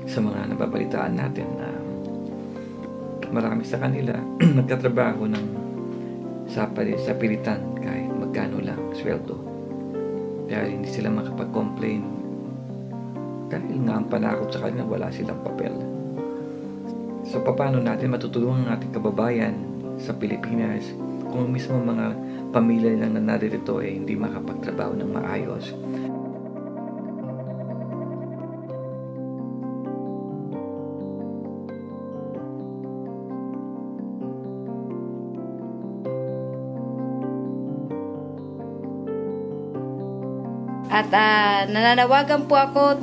sa mga nababalitaan natin na marami sa kanila nagtatrabaho sa pilitan kahit magkano lang sweldo. Kaya hindi sila makapag-complain dahil nga ang panakot sa kanila wala silang papel. So paano natin matutulungan ang ating kababayan sa Pilipinas kung mismo mga pamilya lang na narito hindi makapagtrabaho ng maayos? At nananawagan po ako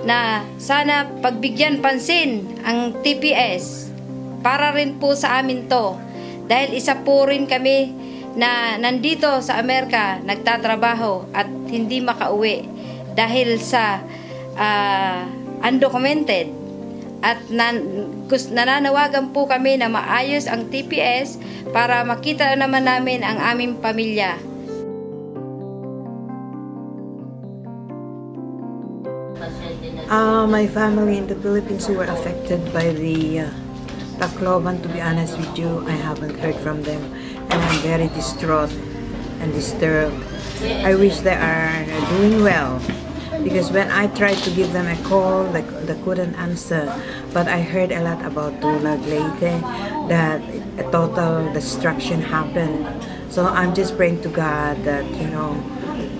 na sana pagbigyan pansin ang TPS para rin po sa amin to. Dahil isa po rin kami na nandito sa Amerika nagtatrabaho at hindi makauwi dahil sa undocumented. At nananawagan po kami na maayos ang TPS para makita naman namin ang aming pamilya. My family in the Philippines who were affected by the Tacloban, to be honest with you, I haven't heard from them, and I'm very distraught and disturbed. I wish they are doing well, because when I tried to give them a call, they couldn't answer. But I heard a lot about Tulag Leyte, that a total destruction happened. So I'm just praying to God that, you know,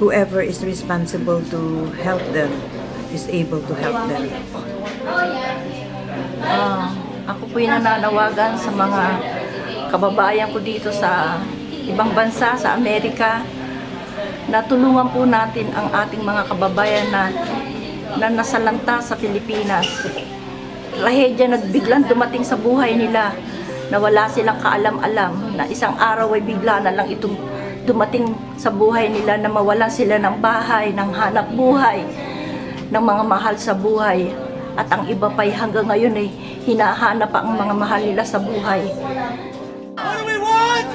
whoever is responsible to help them is able to help them. Ako po yung nananawagan sa mga kababayan ko dito sa ibang bansa, sa Amerika, na tulungan po natin ang ating mga kababayan na nasalanta sa Pilipinas. Trahedya na biglang dumating sa buhay nila, na wala silang kaalam-alam, na isang araw ay bigla na lang itong dumating sa buhay nila, na mawalan sila ng bahay, ng hanap buhay, ng mga mahal sa buhay, at ang iba pa'y hanggang ngayon ay hinahanap pa ang mga mahal nila sa buhay. What do we want?